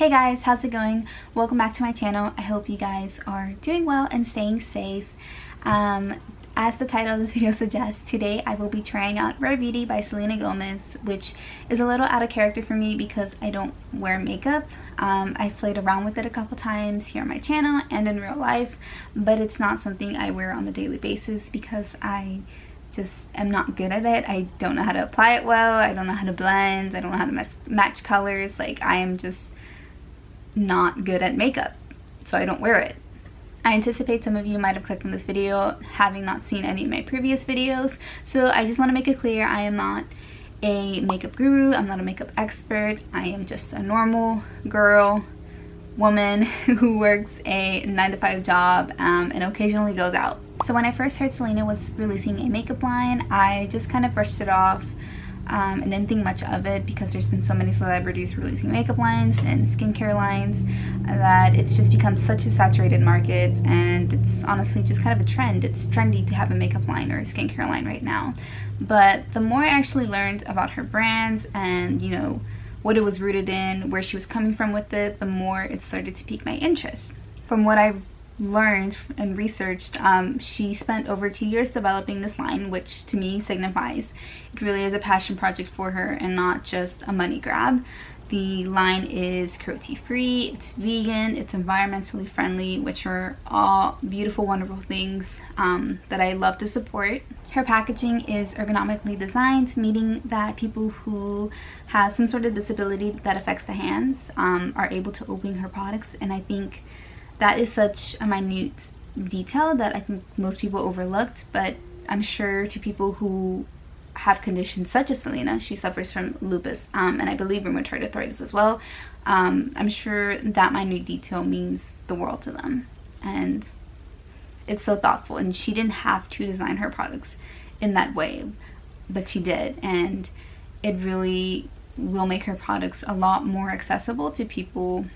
Hey guys, how's it going? Welcome back to my channel. I hope you guys are doing well and staying safe. As the title of this video suggests, today I will be trying out Rare Beauty by Selena Gomez, which is a little out of character for me because I don't wear makeup. I've played around with it a couple times here on my channel and in real life, but it's not something I wear on a daily basis because I just am not good at it. I don't know how to apply it well. I don't know how to blend. I don't know how to match colors. Like, I am just not good at makeup, so I don't wear it. I anticipate some of you might have clicked on this video having not seen any of my previous videos, so I just want to make it clear I am not a makeup guru. I'm not a makeup expert. I am just a normal girl, woman who works a 9-to-5 job and occasionally goes out. So when I first heard Selena was releasing a makeup line, I just kind of brushed it off and didn't think much of it because there's been so many celebrities releasing makeup lines and skincare lines that it's just become such a saturated market, and it's honestly just kind of a trend. It's trendy to have a makeup line or a skincare line right now. But the more I actually learned about her brands and, you know, what it was rooted in, where she was coming from with it, the more it started to pique my interest. From what I've learned and researched, she spent over 2 years developing this line, which to me signifies it really is a passion project for her and not just a money grab. The line is cruelty-free, it's vegan, it's environmentally friendly, which are all beautiful, wonderful things that I love to support. Her packaging is ergonomically designed, meaning that people who have some sort of disability that affects the hands are able to open her products, and I think that is such a minute detail that I think most people overlooked, but I'm sure to people who have conditions such as Selena, she suffers from lupus and I believe rheumatoid arthritis as well, I'm sure that minute detail means the world to them, and it's so thoughtful. And she didn't have to design her products in that way, but she did, and it really will make her products a lot more accessible to people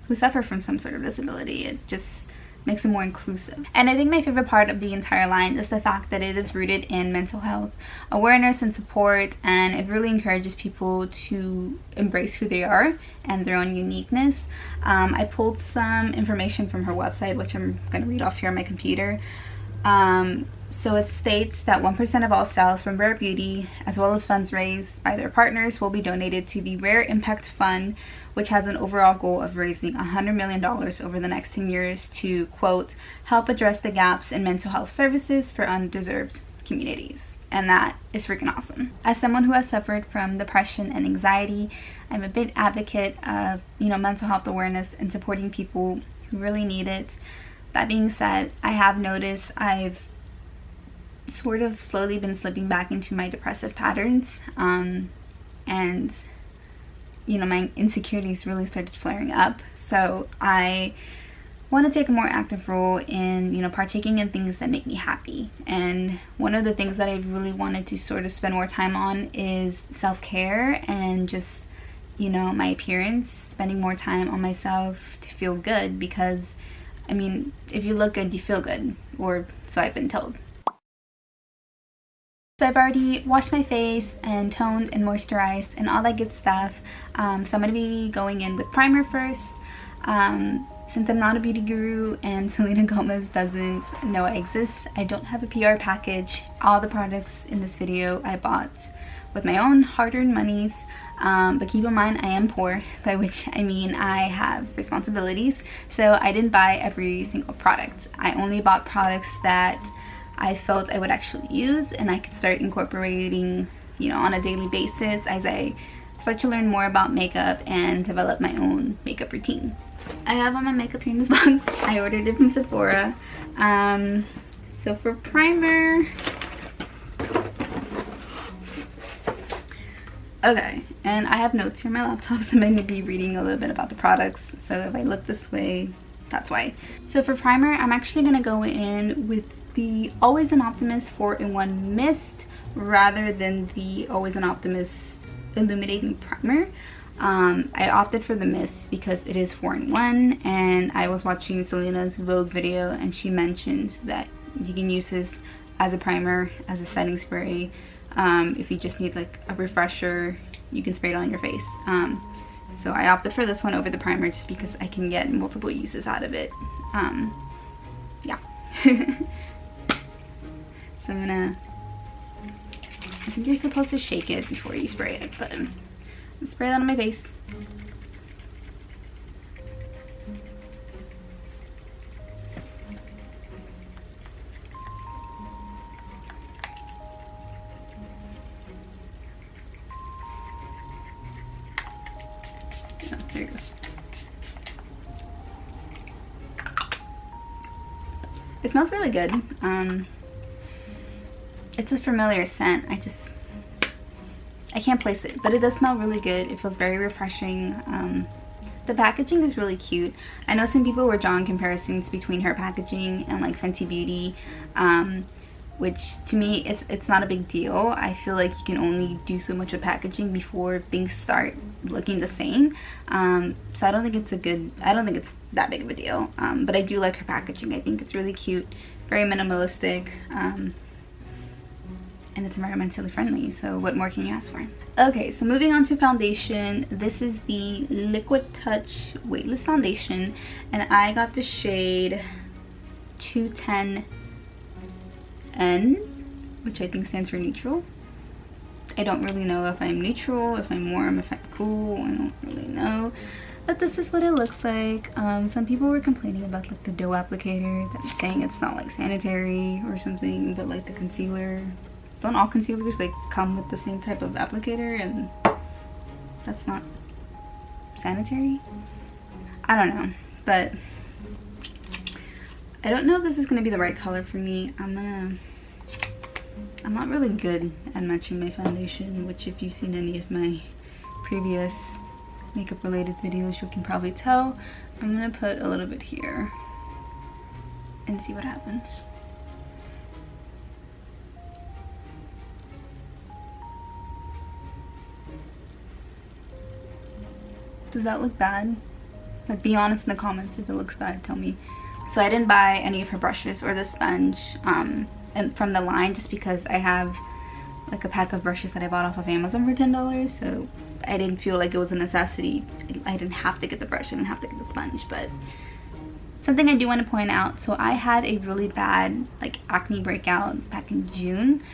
who suffer from some sort of disability. It just makes it more inclusive. And I think my favorite part of the entire line is the fact that it is rooted in mental health awareness and support, and it really encourages people to embrace who they are and their own uniqueness. I pulled some information from her website, which I'm going to read off here on my computer. So it states that 1% of all sales from Rare Beauty, as well as funds raised by their partners, will be donated to the Rare Impact Fund, which has an overall goal of raising $100 million over the next 10 years to, quote, help address the gaps in mental health services for undeserved communities. And that is freaking awesome. As someone who has suffered from depression and anxiety, I'm a big advocate of, mental health awareness and supporting people who really need it. That being said, I have noticed I've sort of slowly been slipping back into my depressive patterns, and my insecurities really started flaring up. So I want to take a more active role in partaking in things that make me happy. And one of the things that I've really wanted to sort of spend more time on is self-care and just my appearance, spending more time on myself to feel good, because if you look good, you feel good, or so I've been told. So I've already washed my face and toned and moisturized and all that good stuff. So I'm going to be going in with primer first. Since I'm not a beauty guru and Selena Gomez doesn't know I exist, I don't have a PR package. All the products in this video I bought with my own hard-earned monies. But keep in mind, I am poor, by which I mean I have responsibilities. So I didn't buy every single product. I only bought products that I felt I would actually use and I could start incorporating, on a daily basis as I start to learn more about makeup and develop my own makeup routine. I have all my makeup here in this box. I ordered it from Sephora. So for primer, okay, and I have notes here on my laptop, so I'm going to be reading a little bit about the products. So if I look this way, that's why. So for primer, I'm actually going to go in with the Always an Optimist 4-in-1 Mist rather than the Always an Optimist Illuminating Primer. I opted for the mist because it is 4-in-1, and I was watching Selena's Vogue video and she mentioned that you can use this as a primer, as a setting spray. If you just need like a refresher, you can spray it on your face. So I opted for this one over the primer just because I can get multiple uses out of it. Yeah. So I'm gonna, I think you're supposed to shake it before you spray it, but I'm gonna spray that on my face. Oh, there it goes. It smells really good. It's a familiar scent. I can't place it, but it does smell really good. It feels very refreshing. The packaging is really cute. I know some people were drawing comparisons between her packaging and like Fenty Beauty, which to me it's not a big deal. I feel like you can only do so much with packaging before things start looking the same. So I don't think it's that big of a deal. But I do like her packaging. I think it's really cute, very minimalistic, and it's environmentally friendly, so what more can you ask for? Okay, so moving on to foundation. This is the Liquid Touch Weightless Foundation, and I got the shade 210N, which I think stands for neutral. I don't really know if I'm neutral, if I'm warm, if I'm cool. I don't really know, but this is what it looks like. Some people were complaining about like the dough applicator, that's saying it's not like sanitary or something, but like the concealer, don't all concealers like come with the same type of applicator, and that's not sanitary? I don't know, but I don't know if this is gonna be the right color for me. I'm not really good at matching my foundation, which if you've seen any of my previous makeup related videos, you can probably tell. I'm gonna put a little bit here and see what happens. Does that look bad? Like, be honest in the comments. If it looks bad, tell me. So I didn't buy any of her brushes or the sponge and from the line, just because I have like a pack of brushes that I bought off of Amazon for $10, so I didn't feel like it was a necessity. I didn't have to get the brush, I didn't have to get the sponge. But something I do want to point out, so I had a really bad like acne breakout back in June,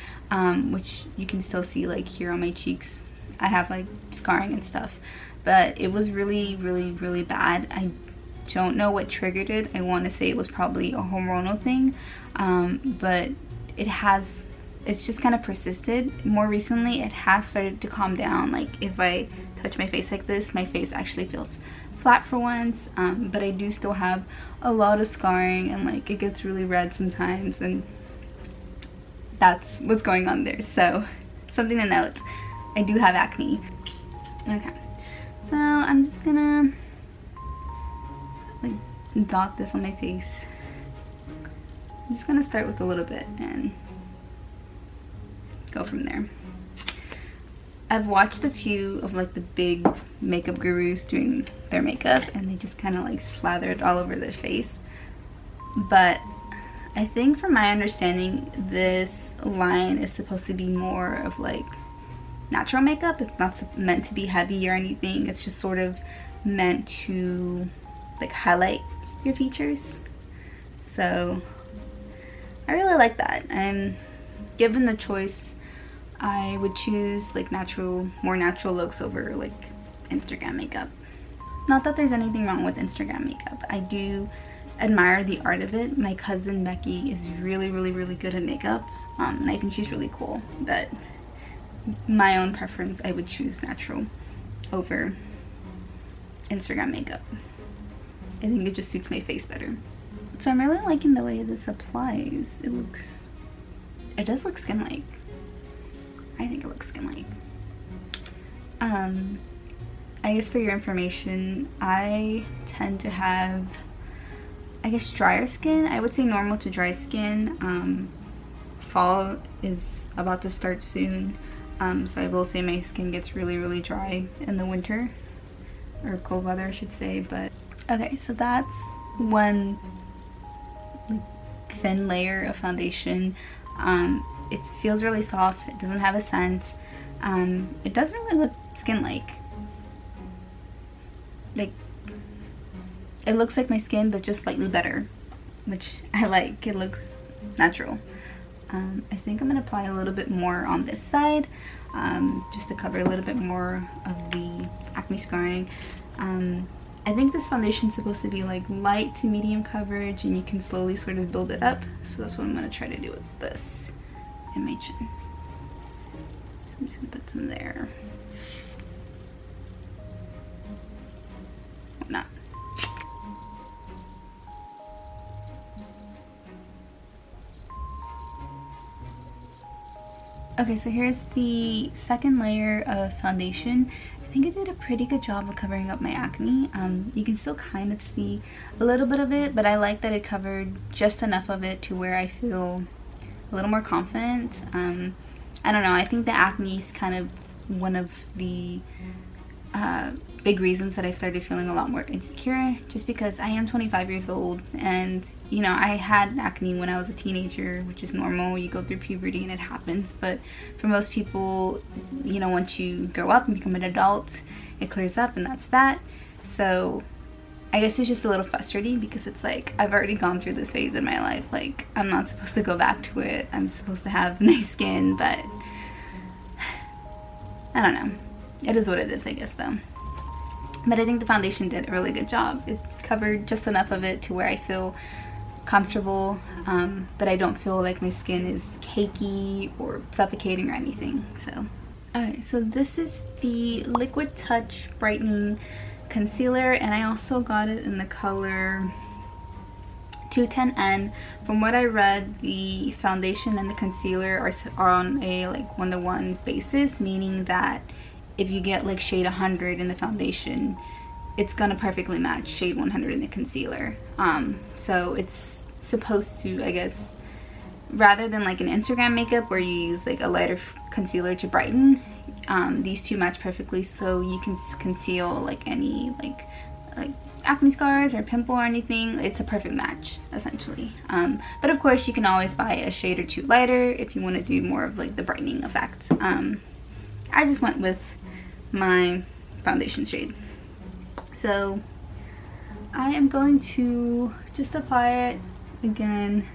which you can still see like here on my cheeks. I have like scarring and stuff, but it was really bad. I don't know what triggered it. I want to say it was probably a hormonal thing, but it's just kind of persisted. More recently it has started to calm down. Like if I touch my face like this, my face actually feels flat for once, but I do still have a lot of scarring, and like it gets really red sometimes, and that's what's going on there. So something to note, I do have acne. Okay, so I'm just gonna like dot this on my face. I'm just gonna start with a little bit and go from there. I've watched a few of like the big makeup gurus doing their makeup, and they just kind of like slather it all over their face. But I think from my understanding, this line is supposed to be more of like natural makeup. It's not meant to be heavy or anything. It's just sort of meant to like highlight your features. So I really like that. And given the choice, I would choose like more natural looks over like Instagram makeup. Not that there's anything wrong with Instagram makeup. I do admire the art of it. My cousin Becky is really good at makeup, and I think she's really cool. But my own preference, I would choose natural over Instagram makeup. I think it just suits my face better. So I'm really liking the way this applies. It does look skin-like. I think it looks skin-like. I guess for your information, I tend to have, I guess, drier skin. I would say normal to dry skin. Fall is about to start soon, so I will say my skin gets really dry in the winter, or cold weather I should say. But okay, so that's one thin layer of foundation. It feels really soft. It doesn't have a scent. It does really look skin-like. like, it looks like my skin but just slightly better, which I like. It looks natural. I think I'm gonna apply a little bit more on this side, just to cover a little bit more of the acne scarring. I think this foundation is supposed to be like light to medium coverage, and you can slowly sort of build it up. So that's what I'm gonna try to do with this in my chin. So I'm just gonna put some there. Why not? Okay, so here's the second layer of foundation. I think I did a pretty good job of covering up my acne. You can still kind of see a little bit of it, but I like that it covered just enough of it to where I feel a little more confident. I don't know, I think the acne is kind of one of the big reasons that I've started feeling a lot more insecure, just because I am 25 years old, and you know, I had acne when I was a teenager, which is normal. You go through puberty and it happens, but for most people, you know, once you grow up and become an adult, it clears up and that's that. So I guess it's just a little frustrating because it's like, I've already gone through this phase in my life. Like, I'm not supposed to go back to it. I'm supposed to have nice skin, but I don't know. It is what it is, I guess, though. But I think the foundation did a really good job. It covered just enough of it to where I feel comfortable, but I don't feel like my skin is cakey or suffocating or anything. So, alright, so this is the Liquid Touch Brightening Concealer, and I also got it in the color 210N. From what I read, the foundation and the concealer are on a like 1-to-1 basis, meaning that if you get like shade 100 in the foundation, it's gonna perfectly match shade 100 in the concealer. So it's supposed to, I guess, rather than like an Instagram makeup where you use like a lighter concealer to brighten, these two match perfectly, so you can conceal like any like acne scars or pimple or anything. It's a perfect match, essentially. But of course, you can always buy a shade or two lighter if you want to do more of like the brightening effect. I just went with my foundation shade. So I am going to just apply it again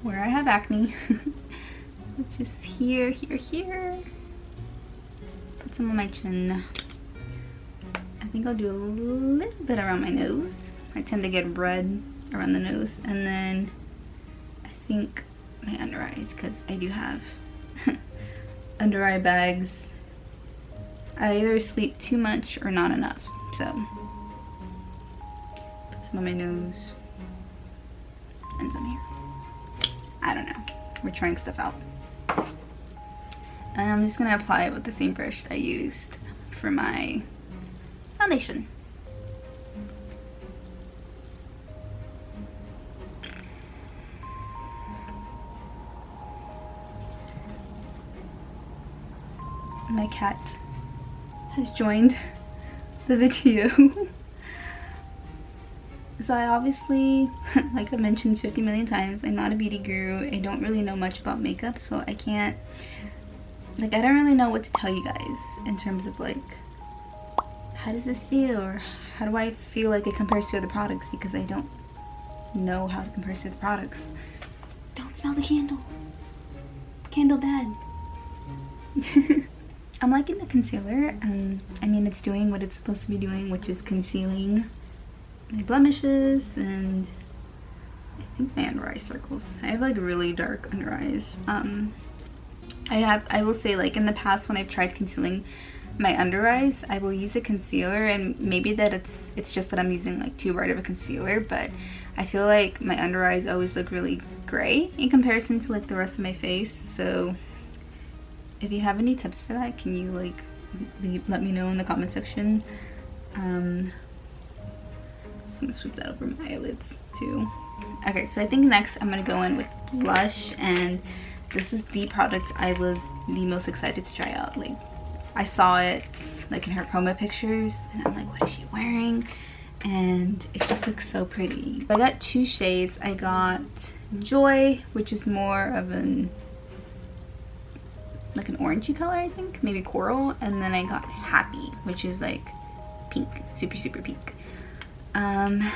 where I have acne, which is here, here, here. Put some on my chin. I think I'll do a little bit around my nose. I tend to get red around the nose, and then I think my under eyes, because I do have under eye bags. I either sleep too much or not enough, so put some on my nose and some here. I don't know, we're trying stuff out. And I'm just gonna apply it with the same brush I used for my foundation. My cat has joined the video. So I obviously, like I mentioned 50 million times, I'm not a beauty guru. I don't really know much about makeup, so I can't, like, I don't really know what to tell you guys in terms of like, how does this feel, or how do I feel like it compares to other products, because I don't know how it compares to other products. Don't smell the candle. Candle bad. I'm liking the concealer. I mean, it's doing what it's supposed to be doing, which is concealing my blemishes and I think my under eye circles. I have like really dark under eyes. I will say, like, in the past when I've tried concealing my under eyes, I will use a concealer, and maybe that it's just that I'm using like too bright of a concealer, but I feel like my under eyes always look really gray in comparison to like the rest of my face. So if you have any tips for that, can you like let me know in the comment section. Just gonna sweep that over my eyelids too. Okay, so I think next I'm gonna go in with blush, and this is the product I was the most excited to try out. Like, I saw it like in her promo pictures and I'm like, what is she wearing? And it just looks so pretty. I got two shades. I got Joy, which is more of an like an orangey color, I think, maybe coral, and then I got Happy, which is like pink, super, super pink. I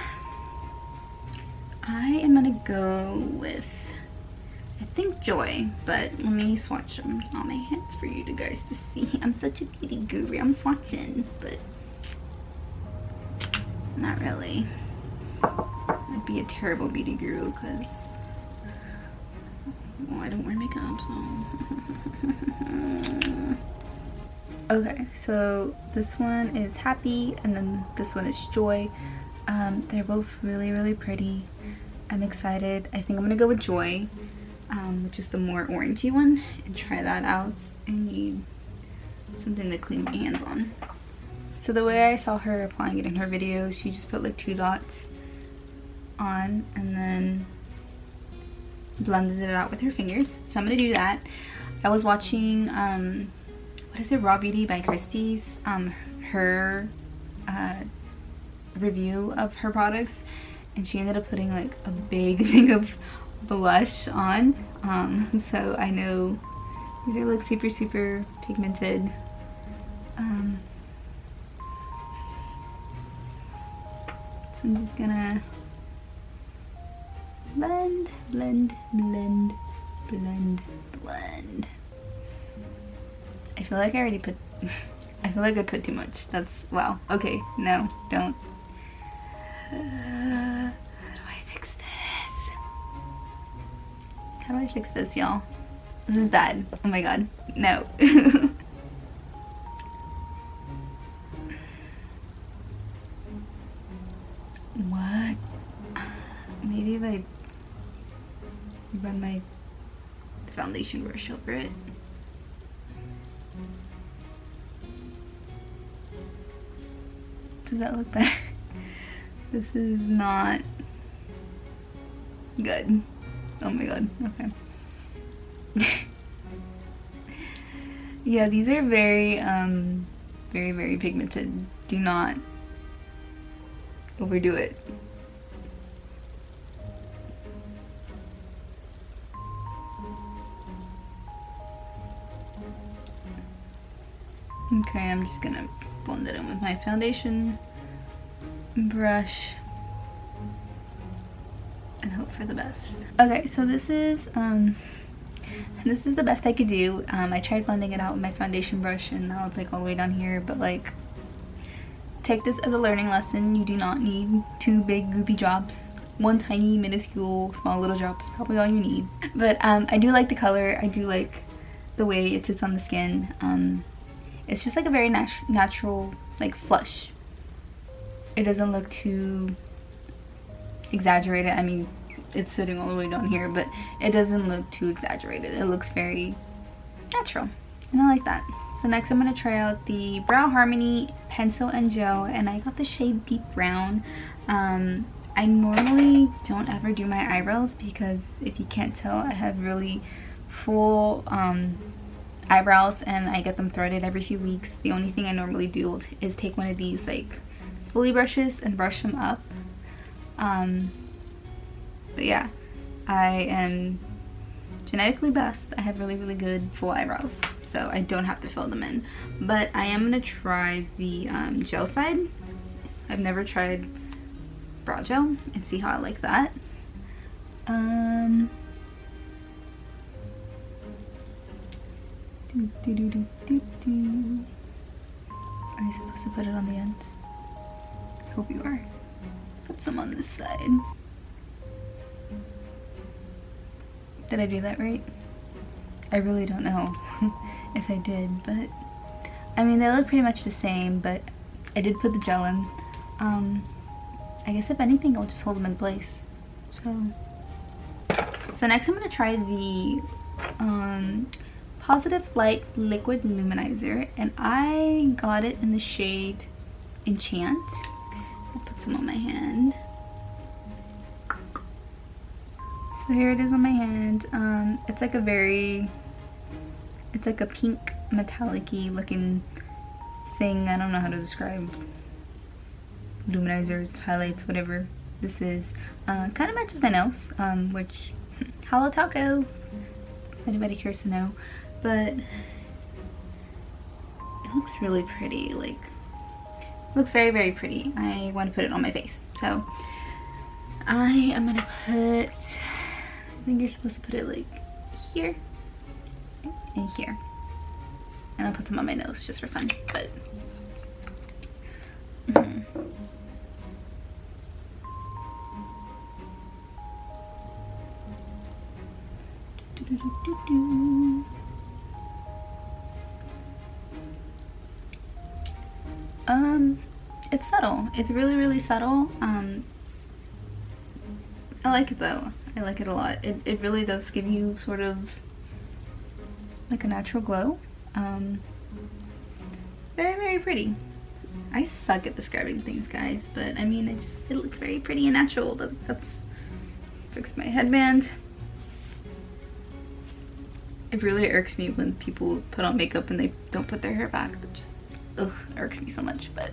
am gonna go with, I think Joy, but let me swatch them on my hands for you guys to see. I'm such a beauty guru. I'm swatching, but not really. I'd be a terrible beauty guru because, well, I don't wear makeup, so. Okay, so this one is Happy, and then this one is Joy. They're both really, really pretty. I'm excited. I think I'm gonna go with Joy, which is the more orangey one, and try that out. I need something to clean my hands on. So the way I saw her applying it in her videos, she just put like 2 dots on and then blended it out with her fingers. So I'm gonna do that. I was watching what is it, Raw Beauty by Christie's, her review of her products, and she ended up putting like a big thing of blush on. So I know these are like super, super pigmented. So I'm just gonna blend, blend, blend, blend, blend. I feel like I already put, I feel like I put too much. That's, wow. Okay, no, don't. How do I fix this? How do I fix this, y'all? This is bad. Oh my god. No. What? Maybe if I run my foundation brush over it. Does that look better? This is not good. Oh my god. Okay. Yeah, these are very, very, very pigmented. Do not overdo it. Okay, I'm just gonna blend it in with my foundation brush and hope for the best. Okay, so this is the best I could do. I tried blending it out with my foundation brush and now it's like all the way down here, but like, take this as a learning lesson. You do not need 2 big goopy drops. 1 tiny minuscule small little drop is probably all you need. But I do like the color. I do like the way it sits on the skin. It's just like a very natural, like, flush. It doesn't look too exaggerated. I mean, it's sitting all the way down here, but it doesn't look too exaggerated. It looks very natural, and I like that. So next I'm going to try out the Brow Harmony Pencil and Gel, and I got the shade Deep Brown. I normally don't ever do my eyebrows because, if you can't tell, I have really full eyebrows and I get them threaded every few weeks. The only thing I normally do is take one of these like spoolie brushes and brush them up. But yeah, I am genetically blessed. I have really, really good full eyebrows, so I don't have to fill them in. But I am gonna try the gel side. I've never tried brow gel, and see how I like that. Are you supposed to put it on the end? I hope you are. Put some on this side. Did I do that right? I really don't know if I did, but I mean, they look pretty much the same, but I did put the gel in. I guess if anything, I'll just hold them in place. So next I'm gonna try the Positive Light Liquid Luminizer, and I got it in the shade Enchant. I'll put some on my hand. So here it is on my hand. It's like it's like a pink metallic-y looking thing. I don't know how to describe luminizers, highlights, whatever this is. Kind of matches my nose, which, hello taco, if anybody cares to know. But it looks really pretty. Like, Looks very, very pretty. I want to put it on my face. So I am gonna put, I think you're supposed to put it like here and here. And I'll put some on my nose just for fun, but it's subtle. It's really, really subtle. I like it though. I like it a lot. It really does give you sort of like a natural glow. Very, very pretty. I suck at describing things, guys, but I mean, it looks very pretty and natural. That's fix my headband. It really irks me when people put on makeup and they don't put their hair back. That just, ugh, irks me so much. But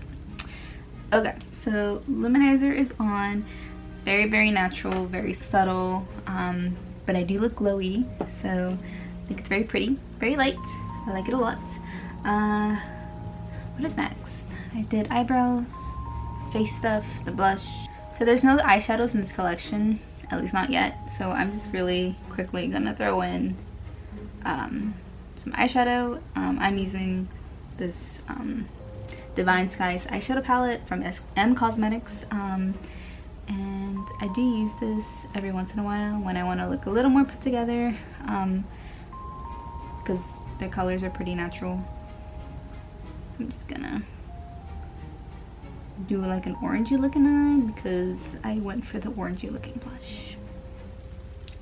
okay, so Luminizer is on. Very, very natural, very subtle, but I do look glowy, so I think it's very pretty, very light. I like it a lot. What is next? I did eyebrows, face stuff, the blush. So there's no eyeshadows in this collection, at least not yet. So I'm just really quickly gonna throw in some eyeshadow. I'm using this Divine Skies eyeshadow palette from M Cosmetics. And I do use this every once in a while when I want to look a little more put together, because the colors are pretty natural. So I'm just gonna do like an orangey looking eye because I went for the orangey looking blush.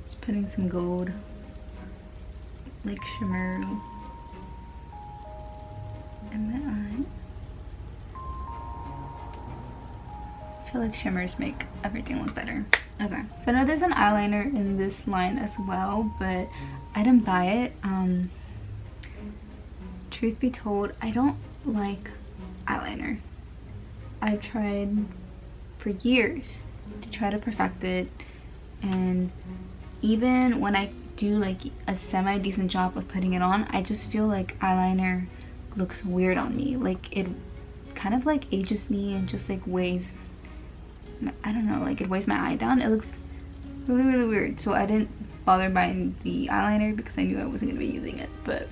Just putting some gold, like shimmer, in my eye. I feel like shimmers make everything look better. Okay, so I know there's an eyeliner in this line as well, but I didn't buy it. Truth be told, I don't like eyeliner. I've tried for years to try to perfect it, and even when I do like a semi-decent job of putting it on, I just feel like eyeliner looks weird on me. Like it kind of like ages me and just like weighs, I don't know, like it weighs my eye down. It looks really, really weird. So I didn't bother buying the eyeliner because I knew I wasn't going to be using it. But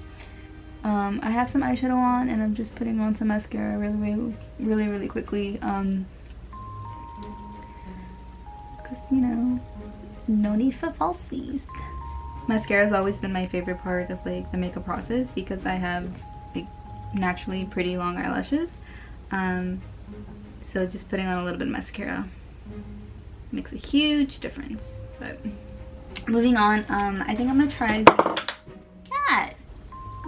I have some eyeshadow on and I'm just putting on some mascara really quickly. Because, you know, no need for falsies. Mascara has always been my favorite part of like the makeup process because I have like naturally pretty long eyelashes. So just putting on a little bit of mascara makes a huge difference. But moving on, I think I'm gonna try cat.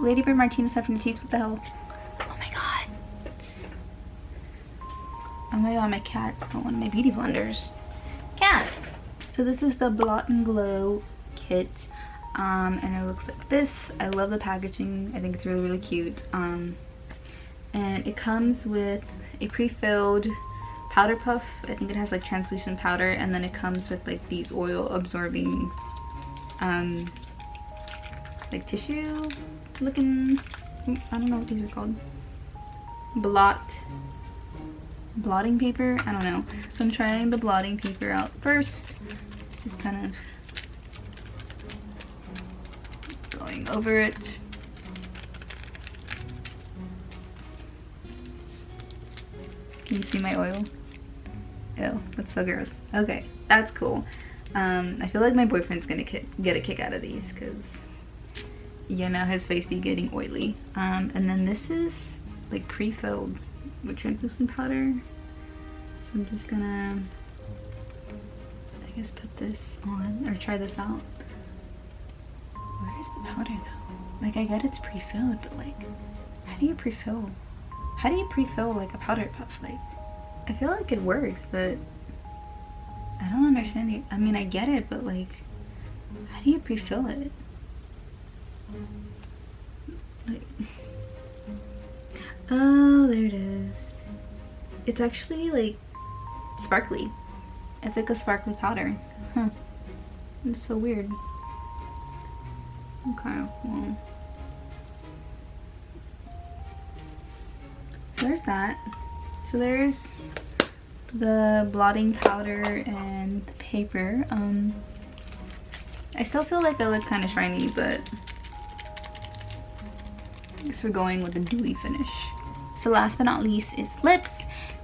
Lady Bird Martinez Stephanie Tease, what the hell? Oh my god. Oh my god, my cat stole one of my beauty blenders. Cat. So this is the Blot and Glow kit. And it looks like this. I love the packaging. I think it's really, really cute. And it comes with a pre-filled powder puff. I think it has like translucent powder, and then it comes with like these oil absorbing like tissue looking, I don't know what these are called, blotting paper, I don't know. So I'm trying the blotting paper out first, just kind of going over it. Can you see my oil? Ew, that's so gross. Okay, that's cool. I feel like my boyfriend's gonna get a kick out of these because, you know, his face be getting oily. And then this is like pre-filled with translucent powder. So I'm just gonna, I guess, put this on or try this out. Where is the powder though? Like, I get it's pre-filled, but like, how do you pre-fill? How do you pre-fill like a powder puff? Like, I feel like it works, but I don't understand it. I mean, I get it, but like, how do you pre-fill it? Like, oh, there it is. It's actually like sparkly. It's like a sparkly powder. Huh. It's so weird. Okay, well. So there's that. So there's the blotting powder and the paper. I still feel like I look kind of shiny, but I guess we're going with the dewy finish. So last but not least is lips,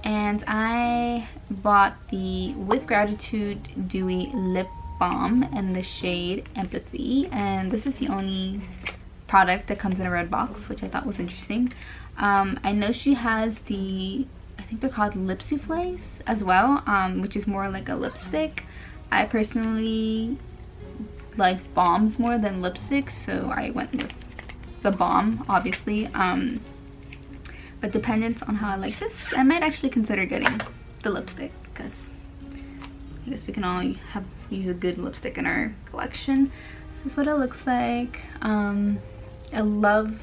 and I bought the With Gratitude Dewy Lip Balm in the shade Empathy, and this is the only product that comes in a red box, which I thought was interesting. I know she has the, I think they're called lip souffles as well, which is more like a lipstick. I personally like balms more than lipsticks, so I went with the balm, obviously. But dependent on how I like this, I might actually consider getting the lipstick, because I guess we can all use a good lipstick in our collection. This is what it looks like. I love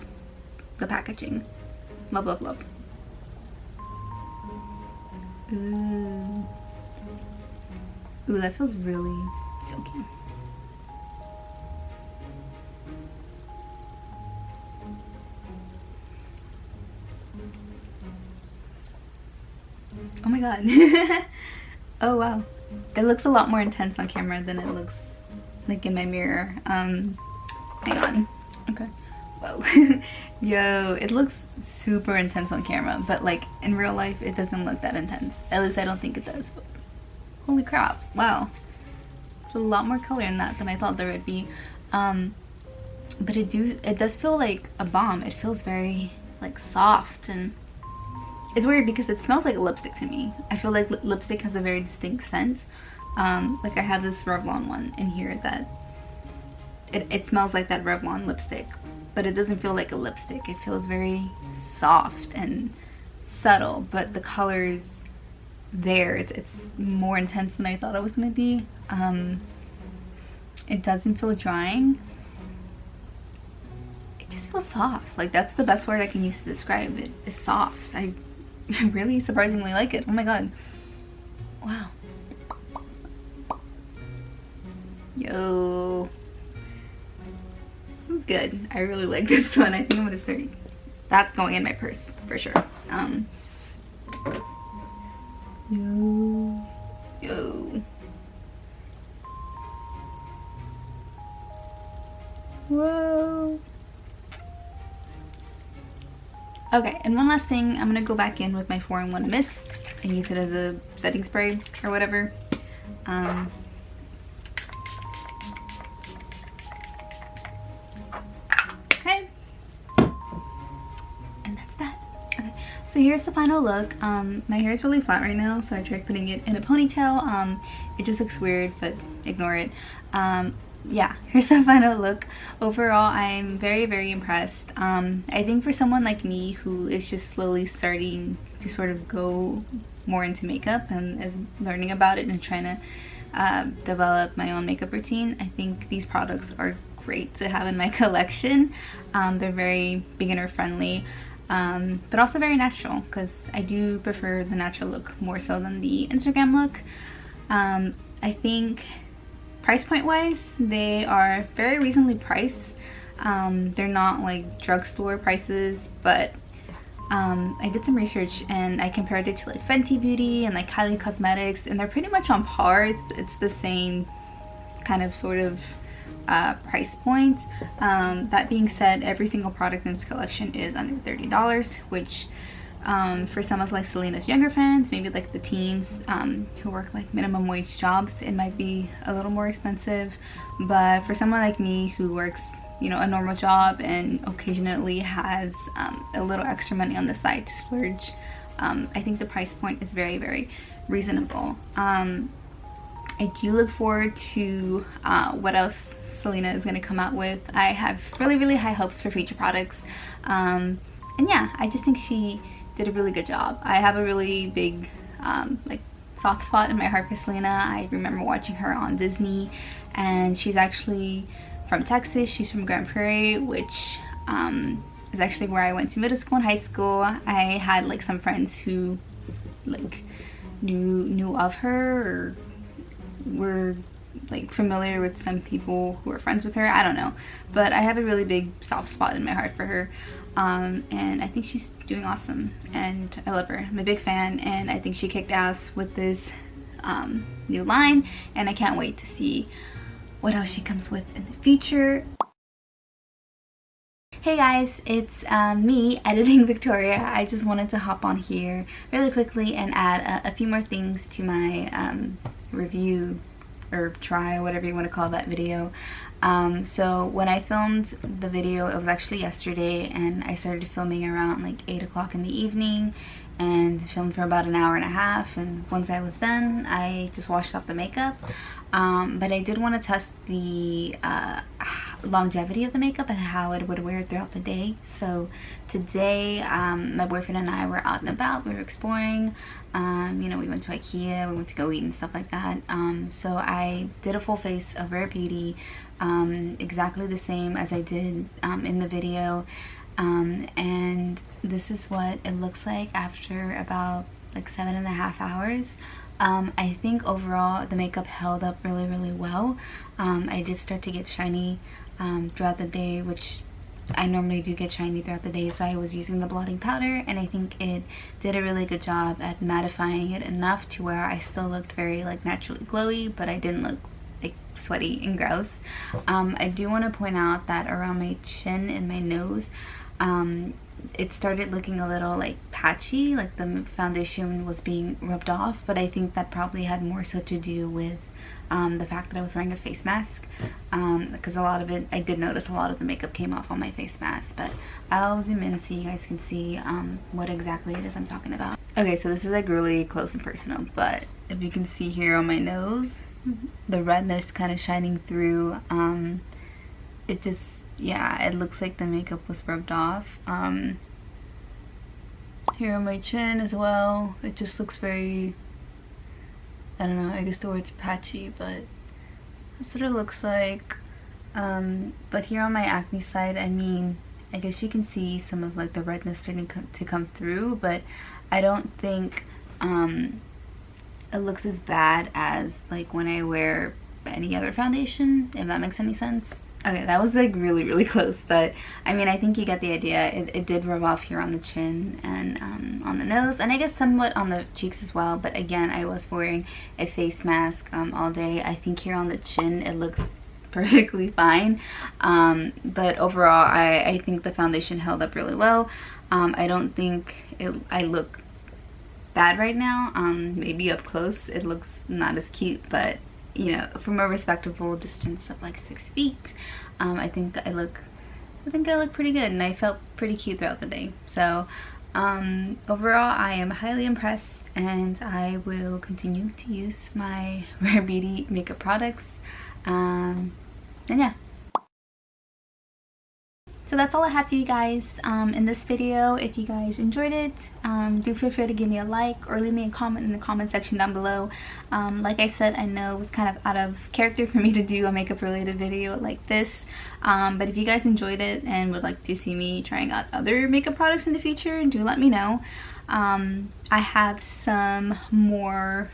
the packaging. Love, love, love. Ooh. Ooh, that feels really silky. Oh my god. Oh wow. It looks a lot more intense on camera than it looks like in my mirror. Hang on. Okay. Whoa. Yo, it looks super intense on camera, but like in real life it doesn't look that intense. At least I don't think it does. But holy crap. Wow. It's a lot more color in that than I thought there would be. But it does feel like a balm. It feels very like soft, and it's weird because it smells like a lipstick to me. I feel like lipstick has a very distinct scent. Like I have this Revlon one in here that it smells like that Revlon lipstick, but it doesn't feel like a lipstick. It feels very soft and subtle, but the colors there, it's more intense than I thought it was gonna be. It doesn't feel drying. It just feels soft. Like that's the best word I can use to describe it, is soft. I really surprisingly like it. Oh my god. Wow. Yo. This one's good. I really like this one. I think I'm gonna start. That's going in my purse for sure. Yo. Whoa. Okay, and one last thing, I'm gonna go back in with my 4-in-1 mist and use it as a setting spray or whatever. Okay, and that's that. Okay, so here's the final look. My hair is really flat right now, so I tried putting it in a ponytail. It just looks weird, but ignore it. Yeah, here's the final look. Overall, I'm very, very impressed. I think for someone like me who is just slowly starting to sort of go more into makeup and is learning about it and trying to develop my own makeup routine, I think these products are great to have in my collection. They're very beginner friendly, but also very natural, because I do prefer the natural look more so than the Instagram look. I think price point wise, they are very reasonably priced. They're not like drugstore prices, but I did some research and I compared it to like Fenty Beauty and like Kylie Cosmetics, and they're pretty much on par. It's the same kind of sort of price point. That being said, every single product in this collection is under $30, which for some of like Selena's younger fans, maybe like the teens who work like minimum wage jobs, it might be a little more expensive. But for someone like me who works, you know, a normal job and occasionally has a little extra money on the side to splurge, I think the price point is very, very reasonable. I do look forward to what else Selena is going to come out with. I have really, really high hopes for future products. And yeah, I just think she did a really good job. I have a really big like soft spot in my heart for Selena. I remember watching her on Disney, and she's actually from Texas. She's from Grand Prairie, which is actually where I went to middle school and high school. I had like some friends who like knew of her or were like familiar with some people who were friends with her. I don't know, but I have a really big soft spot in my heart for her. and I think she's doing awesome, and I love her. I'm a big fan, and I think she kicked ass with this new line, and I can't wait to see what else she comes with in the future. Hey guys, it's me, Editing Victoria. I just wanted to hop on here really quickly and add a few more things to my review or try, whatever you want to call that video. So when I filmed the video, it was actually yesterday, and I started filming around like 8 o'clock in the evening and filmed for about an hour and a half, and once I was done I just washed off the makeup. But I did want to test the longevity of the makeup and how it would wear throughout the day. So today my boyfriend and I were out and about, we were exploring, you know, we went to IKEA, we went to go eat and stuff like that. So I did a full face of Rare Beauty, exactly the same as I did in the video, and this is what it looks like after about like 7.5 hours. I think overall the makeup held up really well. I did start to get shiny throughout the day, which I normally do get shiny throughout the day, so I was using the blotting powder, and I think it did a really good job at mattifying it enough to where I still looked very like naturally glowy, but I didn't look like sweaty and gross. I do want to point out that around my chin and my nose, it started looking a little like patchy, like the foundation was being rubbed off, but I think that probably had more so to do with the fact that I was wearing a face mask, because a lot of it, I did notice a lot of the makeup came off on my face mask. But I'll zoom in so you guys can see what exactly it is I'm talking about. Okay, so this is like really close and personal, but if you can see here on my nose, the redness kind of shining through, it just, yeah, it looks like the makeup was rubbed off. Here on my chin as well, it just looks very, I don't know, I guess the word's patchy, but that's what it looks like. But here on my acne side, I mean, I guess you can see some of like the redness starting to come through, but I don't think it looks as bad as like when I wear any other foundation, if that makes any sense. Okay, that was like really close, but I mean, I think you get the idea. It did rub off here on the chin and on the nose, and I guess somewhat on the cheeks as well, but again, I was wearing a face mask all day. I think here on the chin it looks perfectly fine, but overall I think the foundation held up really well. I don't think I look bad right now. Maybe up close it looks not as cute, but you know, from a respectable distance of like 6 feet, I think I look pretty good, and I felt pretty cute throughout the day. So overall I am highly impressed, and I will continue to use my Rare Beauty makeup products, and yeah. So that's all I have for you guys in this video. If you guys enjoyed it, do feel free to give me a like or leave me a comment in the comment section down below. Like I said, I know it was kind of out of character for me to do a makeup related video like this, but if you guys enjoyed it and would like to see me trying out other makeup products in the future, do let me know. I have some more,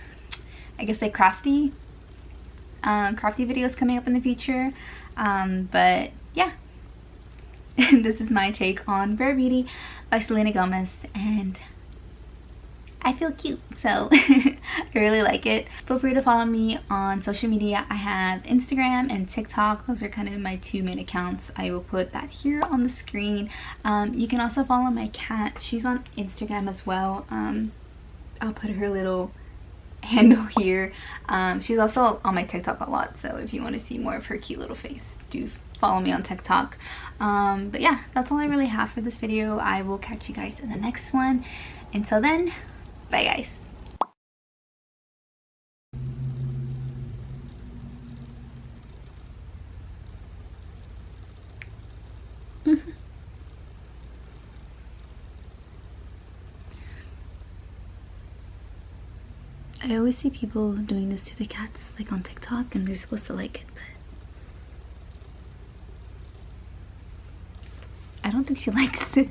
I guess, like crafty videos coming up in the future, but yeah. This is my take on Rare Beauty by Selena Gomez, and I feel cute, so I really like it. Feel free to follow me on social media. I have Instagram and TikTok. Those are kind of my two main accounts. I will put that here on the screen. You can also follow my cat. She's on Instagram as well. I'll put her little handle here. She's also on my TikTok a lot, so if you want to see more of her cute little face, do follow me on TikTok. But yeah, that's all I really have for this video. I will catch you guys in the next one. Until then, bye guys. I always see people doing this to their cats, like on TikTok, and they're supposed to like it, but I don't think she likes it.